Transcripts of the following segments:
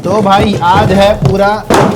तो भाई आज है पूरा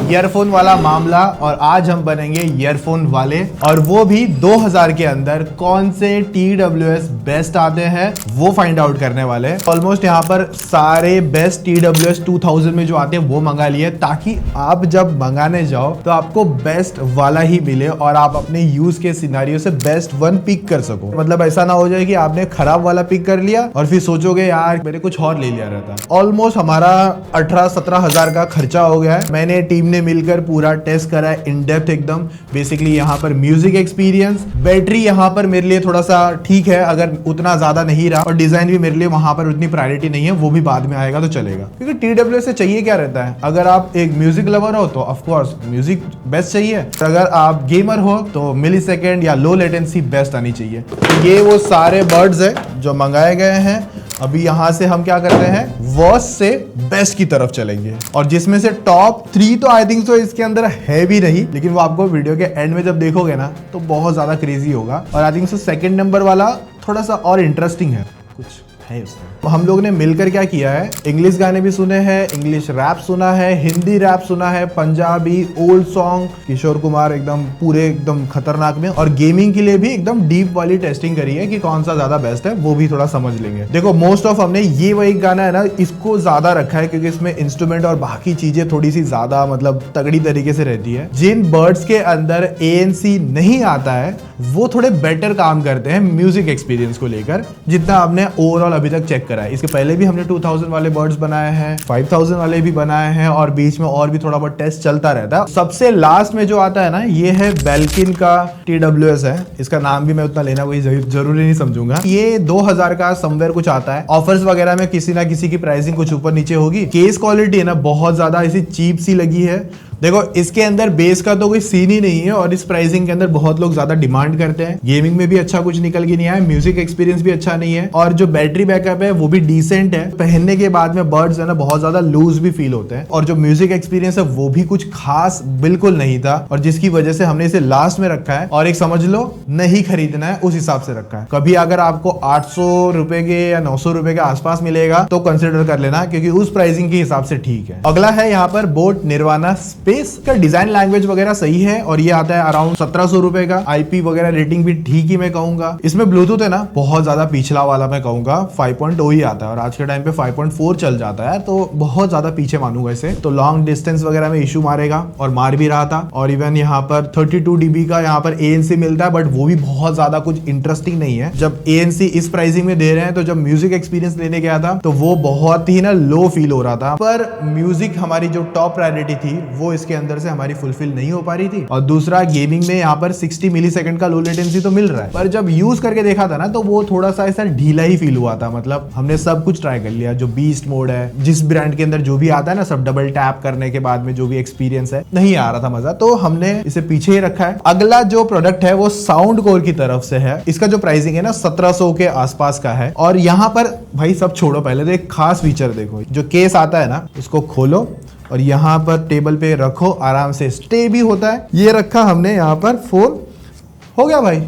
ईयरफोन वाला मामला और आज हम बनेंगे ईयरफोन वाले और वो भी 2000 के अंदर कौन से TWS बेस्ट आते हैं वो फाइंड आउट करने वाले हैं। ऑलमोस्ट यहाँ पर सारे बेस्ट TWS 2000 में जो आते हैं वो मंगा लिए ताकि आप जब मंगाने जाओ तो आपको बेस्ट वाला ही मिले और आप अपने यूज के सिनेरियो से बेस्ट वन पिक कर सको। मतलब ऐसा ना हो जाए कि आपने खराब वाला पिक कर लिया और फिर सोचोगे यार मैंने कुछ और ले लिया रहता। ऑलमोस्ट हमारा 18-17 हजार का खर्चा हो गया है। मैंने टीम ने मिलकर पूरा टेस्ट करा है इन डेप्थ एकदम। बेसिकली यहाँ पर म्यूजिक एक्सपीरियंस, बैटरी यहाँ पर मेरे लिए थोड़ा सा ठीक है अगर उतना ज्यादा नहीं रहा, और डिजाइन भी मेरे लिए वहां पर उतनी प्रायोरिटी नहीं है, वो भी बाद में आएगा तो चलेगा। क्योंकि TWS से चाहिए क्या रहता है, अगर आप एक म्यूजिक लवर हो तो ऑफकोर्स म्यूजिक बेस्ट चाहिए, अगर आप गेमर हो तो मिलीसेकंड या लो लेटेंसी बेस्ट आनी चाहिए। ये वो सारे बर्ड्स है जो मंगाए गए हैं। अभी यहाँ से हम क्या करते हैं, वर्स्ट से बेस्ट की तरफ चलेंगे और जिसमें से टॉप 3 तो आई थिंक सो इसके अंदर है भी नहीं, लेकिन वो आपको वीडियो के एंड में जब देखोगे ना तो बहुत ज्यादा क्रेजी होगा। और I think so second number वाला थोड़ा सा और इंटरेस्टिंग है, कुछ है उसमें। तो हम लोग ने मिलकर क्या किया है, इंग्लिश गाने भी सुने हैं, इंग्लिश रैप सुना है, हिंदी रैप सुना है, पंजाबी ओल्ड सॉन्ग, किशोर कुमार एकदम पूरे एकदम खतरनाक में, और गेमिंग के लिए भी एकदम डीप वाली टेस्टिंग करी है कि कौन सा ज्यादा बेस्ट है, वो भी थोड़ा समझ लेंगे। देखो मोस्ट ऑफ हमने ये वही गाना है ना इसको ज्यादा रखा है क्योंकि इसमें इंस्ट्रूमेंट और बाकी चीजें थोड़ी सी ज्यादा मतलब तगड़ी तरीके से रहती है। जिन बर्ड्स के अंदर ANC नहीं आता है वो थोड़े बेटर काम करते हैं म्यूजिक एक्सपीरियंस को लेकर, जितना आपने ओवरऑल अभी तक चेक करा है। इसके पहले भी हमने 2000 वाले बर्ड्स बनाए हैं, 5000 वाले भी बनाए हैं और बीच में और भी थोड़ा बहुत टेस्ट चलता रहता है। सबसे लास्ट में जो आता है ना ये है बेल्किन का TWS है, इसका नाम भी मैं उतना लेना कोई जरूरी नहीं समझूंगा। ये 2000 का समवेयर कुछ आता है। ऑफर्स वगैरह में किसी ना किसी की प्राइसिंग कुछ ऊपर नीचे होगी। केस क्वालिटी है ना बहुत ज्यादा ऐसी चीप सी लगी है। देखो इसके अंदर बेस का तो कोई सीन ही नहीं है और इस प्राइसिंग के अंदर बहुत लोग ज्यादा डिमांड करते हैं। गेमिंग में भी अच्छा कुछ निकल के नहीं आया, म्यूजिक एक्सपीरियंस भी अच्छा नहीं है और जो बैटरी बैकअप है वो भी डिसेंट है। पहनने के बाद में बर्ड्स है ना बहुत ज्यादा लूज भी फील होते हैं और जो म्यूजिक एक्सपीरियंस है वो भी कुछ खास बिल्कुल नहीं था और जिसकी वजह से हमने इसे लास्ट में रखा है। और एक समझ लो नहीं खरीदना है उस हिसाब से रखा है। कभी अगर आपको 800 रुपए के या 900 रुपए के आसपास मिलेगा तो कंसिडर कर लेना क्योंकि उस प्राइसिंग के हिसाब से ठीक है। अगला है यहाँ पर बोट निर्वाणा स्पेस का डिजाइन लैंग्वेज वगैरह सही है और ये आता है अराउंड 1700 रुपए का। IP वगैरह रेटिंग भी ठीक ही मैं कहूंगा। इसमें ब्लूटूथ है ना बहुत ज्यादा पिछला वाला मैं कहूंगा 5.0 ही आता है और आज के टाइम पे 5.4 चल जाता है तो बहुत ज्यादा पीछे मानूंगा इसे। तो लॉन्ग डिस्टेंस वगैरह में इशू मारेगा और मार भी रहा था। और इवन यहाँ पर 32 dB का यहाँ पर ANC मिलता है बट वो भी बहुत ज्यादा कुछ इंटरेस्टिंग नहीं है। जब ANC इस प्राइसिंग में दे रहे हैं तो जब म्यूजिक एक्सपीरियंस लेने गया था तो वो बहुत ही ना लो फील हो रहा था। पर म्यूजिक हमारी जो टॉप प्रायोरिटी थी वो इसके अंदर से हमारी फुलफिल नहीं हो पा रही थी। और दूसरा गेमिंग में यहाँ पर 60 मिलीसेकंड का लो लेटेंसी तो मिल रहा है पर जब यूज करके देखा था ना तो वो थोड़ा सा ऐसा ढीला ही फील हुआ था। मतलब हमने सब कुछ ट्राई कर लिया, जो बीस्ट मोड है, जिस ब्रांड के अंदर जो भी आता है ना सब डबल टैप करने के बाद में जो भी एक्सपीरियंस है, नहीं आ रहा था मजा, तो हमने इसे पीछे ही रखा है। अगला जो प्रोडक्ट है वो साउंड कोर की तरफ से है। इसका जो प्राइसिंग है ना 1700 के आसपास का है। और यहाँ पर भाई सब छोड़ो, पहले तो एक खास फीचर देखो, जो केस आता है ना उसको खोलो और यहाँ पर टेबल पे रखो, आराम से स्टे भी होता है। ये रखा हमने यहाँ पर, फोन हो गया भाई,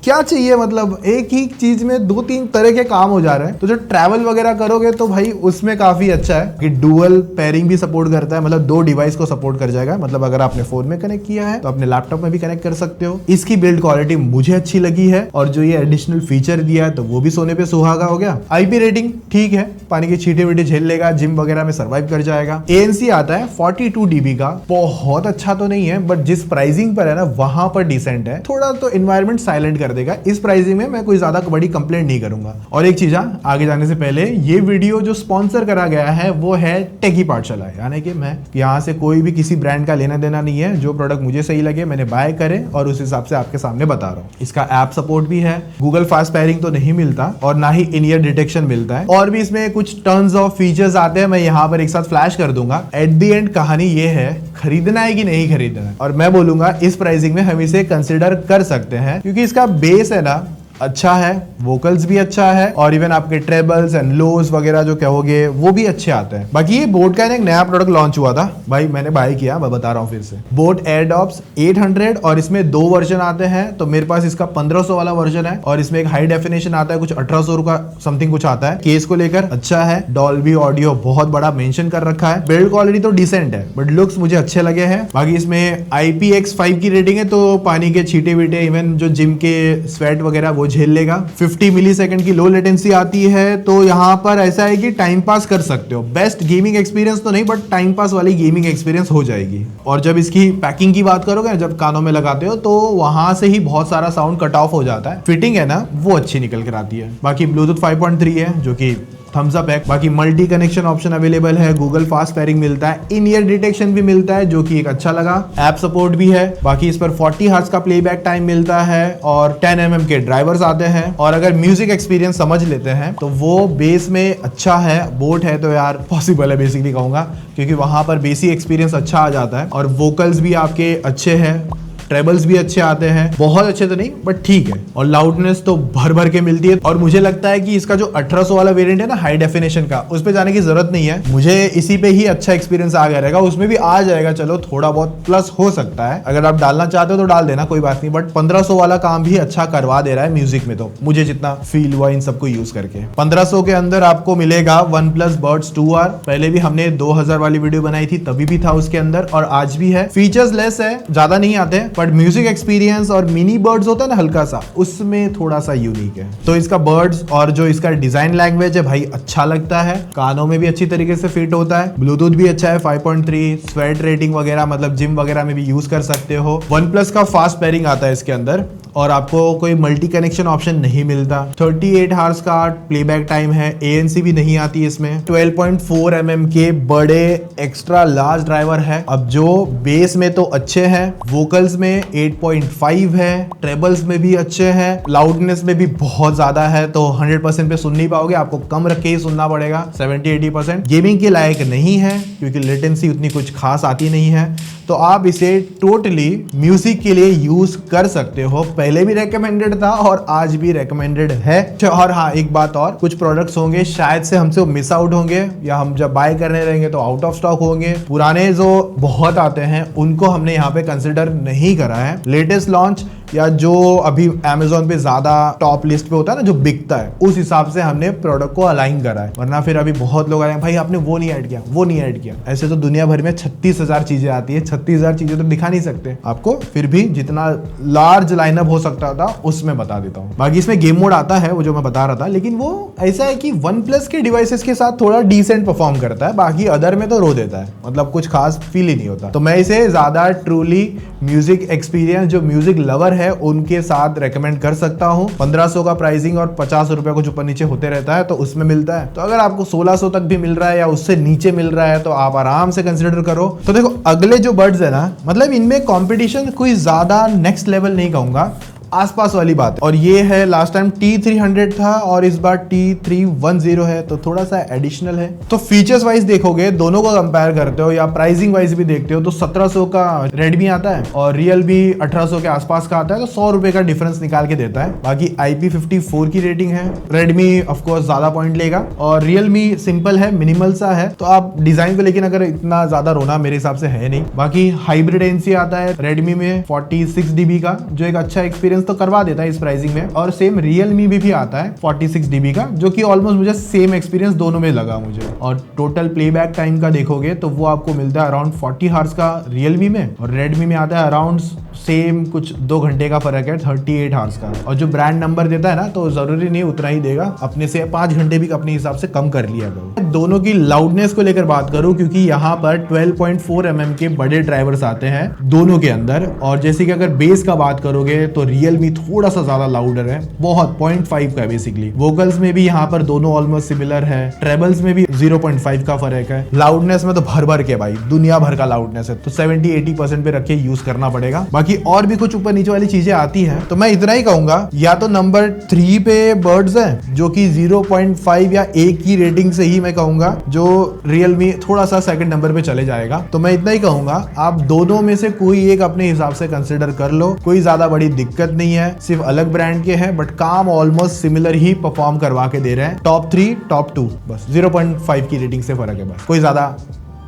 क्या चाहिए। मतलब एक ही चीज में 2-3 तरह के काम हो जा रहे हैं। तो जो ट्रैवल वगैरह करोगे तो भाई उसमें काफी अच्छा है कि डुअल पेयरिंग भी सपोर्ट करता है, मतलब 2 डिवाइस को सपोर्ट कर जाएगा। मतलब अगर आपने फोन में कनेक्ट किया है तो अपने लैपटॉप में भी कनेक्ट कर सकते हो। इसकी बिल्ड क्वालिटी मुझे अच्छी लगी है और जो ये एडिशनल फीचर दिया है तो वो भी सोने पे सुहागा हो गया। IP रेटिंग ठीक है, पानी की छींटे वीटे झेल लेगा, जिम वगैरह में सर्वाइव कर जाएगा। ANC आता है 42 dB का, बहुत अच्छा तो नहीं है बट जिस प्राइसिंग पर है ना वहां पर डिसेंट है। थोड़ा तो एनवायरमेंट साइलेंट कर देगा। इस प्राइसिंग में मैं कोई ज्यादा बड़ी कंप्लेंट नहीं करूंगा। और एक चीज आगे जाने से पहले, ये वीडियो जो स्पॉन्सर करा गया है वो है टेकी पाठशाला, यानी कि मैं यहाँ से कोई भी किसी ब्रांड का लेना देना नहीं है। जो प्रोडक्ट मुझे सही लगे मैंने बाय करे और उस हिसाब से आपके सामने बता रहा हूँ। इसका ऐप सपोर्ट भी है, गूगल फास्ट पेयरिंग तो नहीं मिलता और ना ही इन ईयर डिटेक्शन मिलता है। और भी इसमें कुछ टन्स ऑफ फीचर्स आते हैं, मैं यहाँ पर एक साथ फ्लैश कर दूंगा। एट द एंड कहानी ये है, खरीदना है कि नहीं खरीदना है। और मैं बोलूंगा इस प्राइसिंग में हम इसे कंसिडर कर सकते हैं क्योंकि इसका बेस है ना अच्छा है, वोकल्स भी अच्छा है और इवन आपके ट्रेबल्स एंड लोज वगैरह जो कहोगे वो भी अच्छे आते हैं। बाकी ये बोट का एक नया प्रोडक्ट लॉन्च हुआ था भाई, मैंने बाय किया, मैं बता रहा हूँ फिर से, बोट एयरडॉप्स 800 और इसमें 2 वर्जन आते हैं। तो मेरे पास इसका 1500 वाला वर्जन है और इसमें एक हाई डेफिनेशन आता है, कुछ 1800 का समथिंग कुछ आता है। केस को लेकर अच्छा है, डॉल्बी ऑडियो बहुत बड़ा मेंशन कर रखा है, बिल्ड क्वालिटी तो डिसेंट है बट लुक्स मुझे अच्छे लगे हैं। बाकी इसमें IPX5 की रेटिंग है तो पानी के छींटे वीटे इवन जो जिम के स्वेट वगैरह वो झेल लेगा। 50 मिलीसेकंड की लो लेटेंसी आती है, तो यहाँ पर ऐसा है कि टाइम पास कर सकते हो। बेस्ट गेमिंग एक्सपीरियंस तो नहीं बट टाइम पास वाली गेमिंग एक्सपीरियंस हो जाएगी। और जब इसकी पैकिंग की बात करोगे, जब कानों में लगाते हो तो वहां से ही बहुत सारा साउंड कट ऑफ हो जाता है। फिटिंग है ना वो अच्छी निकल कर आती है। बाकी ब्लूटूथ 5.3 है जो कि थम्स अप है। बाकी मल्टी कनेक्शन ऑप्शन अवेलेबल है, गूगल फास्ट पेयरिंग मिलता है, इन ईयर डिटेक्शन भी मिलता है जो कि एक अच्छा लगा, ऐप सपोर्ट भी है। बाकी इस पर 40 हर्ट्ज का प्लेबैक टाइम मिलता है और 10 mm के ड्राइवर्स आते हैं। और अगर म्यूजिक एक्सपीरियंस समझ लेते हैं तो वो बेस में अच्छा है। बोट है तो यार पॉसिबल है बेसिकली कहूंगा, क्योंकि वहां पर बेसिक एक्सपीरियंस अच्छा आ जाता है और वोकल्स भी आपके अच्छे हैं, ट्रेबल्स भी अच्छे आते हैं, बहुत अच्छे तो नहीं बट ठीक है। और लाउडनेस तो भर भर के मिलती है। और मुझे लगता है कि इसका जो 1800 वाला वेरिएंट है ना हाई डेफिनेशन का, उस पे जाने की जरूरत नहीं है, मुझे इसी पे ही अच्छा एक्सपीरियंस आ गया रहेगा। उसमें भी आ जाएगा, चलो थोड़ा बहुत प्लस हो सकता है, अगर आप डालना चाहते हो तो डाल देना, कोई बात नहीं। बट 1500 वाला काम भी अच्छा करवा दे रहा है म्यूजिक में, तो मुझे जितना फील हुआ इन सबको यूज करके। 1500 के अंदर आपको मिलेगा OnePlus Buds 2R। पहले भी हमने 2000 वाली वीडियो बनाई थी, तभी भी था उसके अंदर और आज भी है। फीचर्स लेस है, ज्यादा नहीं आते, बट म्यूजिक एक्सपीरियंस और मिनी बर्ड्स होता है ना हल्का सा, उसमें थोड़ा सा यूनिक है। तो इसका बर्ड्स और जो इसका डिजाइन लैंग्वेज है भाई अच्छा लगता है, कानों में भी अच्छी तरीके से फिट होता है। ब्लूटूथ भी अच्छा है 5.3, स्वेट रेटिंग वगैरह मतलब जिम वगैरह में भी यूज कर सकते हो। OnePlus का फास्ट पेयरिंग आता है इसके अंदर और आपको कोई मल्टी कनेक्शन ऑप्शन नहीं मिलता। 38 हार्स का प्लेबैक टाइम है, ANC भी नहीं आती इसमें। 12.4 mm के बड़े एक्स्ट्रा लार्ज ड्राइवर है। अब जो बेस में तो अच्छे हैं, वोकल्स में 8.5 है, ट्रेबल्स में भी अच्छे हैं, लाउडनेस में भी बहुत ज्यादा है, तो 100% पे सुन नहीं पाओगे, आपको कम रख के ही सुनना पड़ेगा। 70-80% गेमिंग के लायक नहीं है क्योंकि लेटेंसी उतनी कुछ खास आती नहीं है, तो आप इसे टोटली म्यूजिक के लिए यूज कर सकते हो। पहले भी रेकमेंडेड था और आज भी रेकमेंडेड है। और हाँ एक बात और, कुछ प्रोडक्ट्स होंगे शायद से हमसे मिस आउट होंगे या हम जब बाय करने रहेंगे तो आउट ऑफ स्टॉक होंगे। पुराने जो बहुत आते हैं उनको हमने यहाँ पे कंसिडर नहीं करा है। लेटेस्ट लॉन्च या जो अभी Amazon पे ज्यादा टॉप लिस्ट पे होता है ना जो बिकता है, उस हिसाब से हमने प्रोडक्ट को अलाइन करा है। वरना फिर अभी बहुत लोग आए हैं भाई आपने वो नहीं ऐड किया, वो नहीं ऐड किया। ऐसे तो दुनिया भर में 36,000 चीजें आती है, 36,000 चीजें तो दिखा नहीं सकते आपको, फिर भी जितना लार्ज लाइनअप हो सकता था उसमें बता देता हूँ। बाकी इसमें गेम मोड आता है वो जो मैं बता रहा था, लेकिन वो ऐसा है कि OnePlus के डिवाइसेस के साथ थोड़ा डिसेंट परफॉर्म करता है, बाकी अदर में तो रो देता है, मतलब कुछ खास फील ही नहीं होता। तो मैं इसे ज्यादा ट्रूली म्यूजिक एक्सपीरियंस जो म्यूजिक लवर है उनके साथ रेकमेंड कर सकता हूं। 1500 का प्राइसिंग और 50 रुपए कुछ ऊपर नीचे होते रहता है, तो उसमें मिलता है। तो अगर आपको 1600 तक भी मिल रहा है या उससे नीचे मिल रहा है तो आप आराम से कंसिडर करो। तो देखो अगले जो बड्स है ना, मतलब इनमें कंपटीशन कोई ज्यादा नेक्स्ट लेवल नहीं कहूंगा, आसपास वाली बात है। और ये है लास्ट टाइम T300 था और इस बार T310 है, तो थोड़ा सा एडिशनल है। तो फीचर्स वाइज देखोगे, दोनों को कंपेयर करते हो या प्राइसिंग वाइज भी देखते हो, तो 1700 का Redmi आता है और Realme 1800 के आसपास का आता है, तो 100 रुपए का डिफरेंस निकाल के देता है। बाकी IP54 की रेटिंग है, Redmi ऑफ कोर्स ज्यादा पॉइंट लेगा और Realme सिंपल है, मिनिमल सा है, तो आप डिजाइन को लेकिन अगर इतना ज्यादा रोना मेरे हिसाब से है नहीं। बाकी हाइब्रिड ANC आता है Redmi में 46 dB का, जो एक अच्छा एक्सपीरियंस तो करवा देता है इस प्राइसिंग में। और सेम Realme भी आता है 46 dB का, जो कि ऑलमोस्ट मुझे सेम एक्सपीरियंस दोनों में लगा मुझे। और टोटल प्लेबैक टाइम का देखोगे तो वो आपको मिलता है अराउंड 40 हर्ट्ज का Realme में, और Redmi में आता है अराउंड सेम कुछ 2 घंटे का फर्क है 38 हर्ट्ज का। और जो ब्रांड नंबर देता है ना, तो जरूरी नहीं उतना ही देगा, अपने से 5 घंटे भी अपने हिसाब से कम कर लिया करो। दोनों की लाउडनेस को लेकर बात करूं, क्योंकि यहाँ पर 12.4 mm के बड़े ड्राइवर्स आते हैं दोनों के अंदर, और जैसे कि अगर बेस का बात करोगे तो Realme थोड़ा सा ज्यादा लाउडर है, बहुत 0.5 का बेसिकली। वोकल्स में भी यहाँ पर दोनों ऑलमोस्ट सिमिलर है, ट्रेबल्स में भी 0.5 का फर्क है। लाउडनेस में तो भर भर के भाई दुनिया भर का लाउडनेस है, तो 70-80% पे रख के यूज करना पड़ेगा। बाकी बाकी और भी कुछ ऊपर नीचे वाली चीजें आती हैं, तो मैं इतना ही कहूंगा, या तो नंबर 3 पे बर्ड्स है जो कि 0.5 या 1 की रेटिंग से ही मैं कहूंगा जो Realme थोड़ा सा सेकंड नंबर पे चले जाएगा। तो मैं इतना ही कहूंगा, आप दोनों में से कोई एक अपने हिसाब से कंसिडर कर लो, कोई ज्यादा बड़ी दिक्कत नहीं है, सिर्फ अलग ब्रांड के हैं बट काम ऑलमोस्ट सिमिलर ही परफॉर्म करवा के दे रहे हैं। टॉप 3 टॉप 2 बस 0.5 की रेटिंग से फर्क है, बस कोई ज्यादा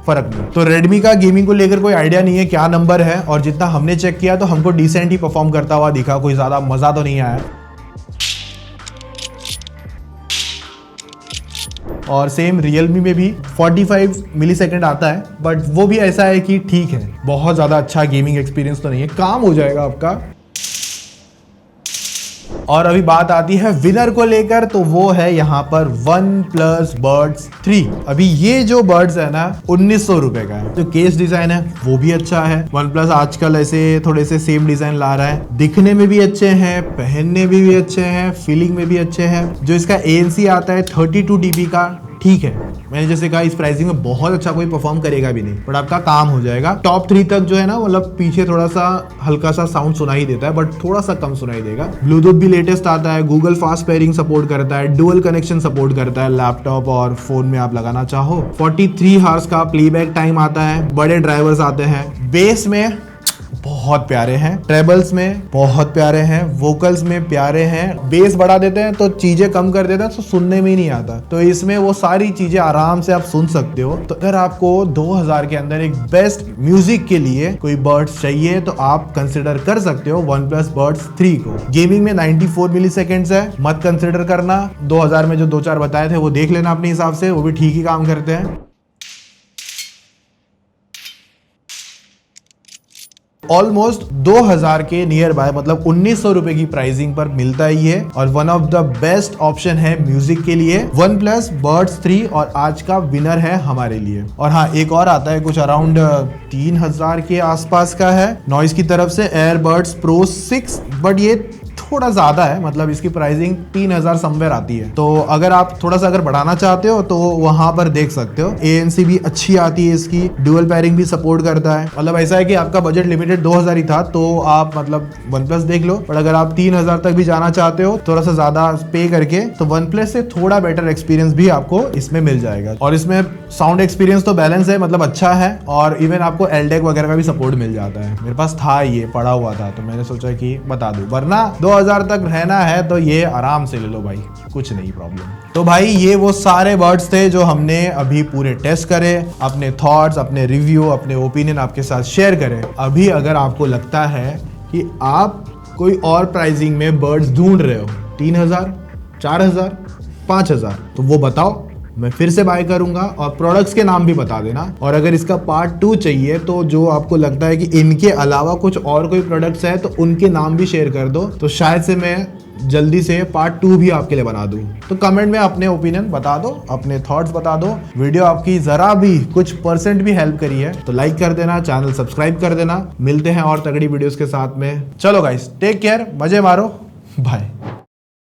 फर्क नहीं। तो Redmi का गेमिंग को लेकर कोई आइडिया नहीं है क्या नंबर है, और जितना हमने चेक किया तो हमको डिसेंट ही परफॉर्म करता हुआ दिखा, कोई ज्यादा मजा तो नहीं आया। और सेम Realme में भी 45 मिलीसेकंड आता है, बट वो भी ऐसा है कि ठीक है, बहुत ज्यादा अच्छा गेमिंग एक्सपीरियंस तो नहीं है, काम हो जाएगा आपका। और अभी बात आती है विनर को लेकर, तो वो है यहाँ पर OnePlus Buds 3। अभी ये जो बर्ड्स है ना 1900 रुपए का है। जो केस डिजाइन है वो भी अच्छा है। OnePlus आजकल ऐसे थोड़े से सेम डिजाइन ला रहा है, दिखने में भी अच्छे हैं, पहनने में भी अच्छे हैं, फीलिंग में भी अच्छे हैं। जो इसका ANC आता है 32 dB का, ठीक है, मैंने जैसे कहा इस प्राइसिंग में बहुत अच्छा कोई परफॉर्म करेगा भी नहीं, बट आपका काम हो जाएगा। टॉप 3 तक जो है ना, मतलब पीछे थोड़ा सा हल्का सा साउंड सुनाई देता है, बट थोड़ा सा कम सुनाई देगा। ब्लूटूथ भी लेटेस्ट आता है, गूगल फास्ट पेयरिंग सपोर्ट करता है, डुअल कनेक्शन सपोर्ट करता है, लैपटॉप और फोन में आप लगाना चाहो। 43 हार्स का प्लेबैक टाइम आता है, बड़े ड्राइवर्स आते हैं। बेस में बहुत प्यारे हैं, ट्रेबल्स में बहुत प्यारे हैं, वोकल्स में प्यारे हैं। बेस बढ़ा देते हैं तो चीजें कम कर देते हैं तो सुनने में ही नहीं आता, तो इसमें वो सारी चीजें आराम से आप सुन सकते हो। तो अगर आपको 2000 के अंदर एक बेस्ट म्यूजिक के लिए कोई बर्ड्स चाहिए तो आप कंसिडर कर सकते हो OnePlus Buds 3 को। गेमिंग में 94 मिलीसेकंड्स है, मत कंसिडर करना। 2000 में जो 2-4 बताए थे वो देख लेना अपने हिसाब से, वो भी ठीक ही काम करते हैं। ऑलमोस्ट 2000 के नियर बाय, मतलब 1900 रुपए की प्राइसिंग पर मिलता ही है, और one of the best option है म्यूजिक के लिए OnePlus Buds 3, और आज का विनर है हमारे लिए। और हाँ, एक और आता है कुछ अराउंड 3000 के आसपास का है नॉइस की तरफ से, AirBuds Pro 6, बट ये थोड़ा ज्यादा है, मतलब इसकी प्राइसिंग 3000 समवेयर आती है। तो अगर आप थोड़ा सा अगर बढ़ाना चाहते हो तो वहां पर देख सकते हो। ANC भी अच्छी आती है इसकी, डुअल पेयरिंग भी सपोर्ट करता है। मतलब ऐसा है कि आपका बजट लिमिटेड 2000 ही था तो आप मतलब OnePlus देख लो, बट अगर आप 3000 तक भी जाना चाहते हो थोड़ा सा ज्यादा पे करके, तो OnePlus से थोड़ा बेटर एक्सपीरियंस भी आपको इसमें मिल जाएगा। और इसमें साउंड एक्सपीरियंस तो बैलेंस है, मतलब अच्छा है, और इवन आपको LDAC वगैरह का भी सपोर्ट मिल जाता है। मेरे पास था, ये पड़ा हुआ था, तो मैंने सोचा कि बता दूं, वरना 2000 तक रहना है तो ये आराम से ले लो भाई, कुछ नहीं प्रॉब्लम। तो भाई ये वो सारे बर्ड्स थे जो हमने अभी पूरे टेस्ट करे, अपने थॉट्स, अपने रिव्यू, अपने ओपिनियन आपके साथ शेयर करें। अभी अगर आपको लगता है कि आप कोई और प्राइसिंग में बर्ड्स ढूंढ रहे हो, 3000, 4000, 5000, तो वो बताओ, मैं फिर से बाय करूंगा, और प्रोडक्ट्स के नाम भी बता देना। और अगर इसका पार्ट 2 चाहिए तो जो आपको लगता है कि इनके अलावा कुछ और कोई प्रोडक्ट्स है तो उनके नाम भी शेयर कर दो, तो शायद से मैं जल्दी से पार्ट 2 भी आपके लिए बना दूं। तो कमेंट में अपने ओपिनियन बता दो, अपने थॉट्स बता दो। वीडियो आपकी जरा भी कुछ % भी हेल्प करी है तो लाइक कर देना, चैनल सब्सक्राइब कर देना। मिलते हैं और तगड़ी वीडियोस के साथ में। चलो गाइस, टेक केयर, मजे मारो, बाय।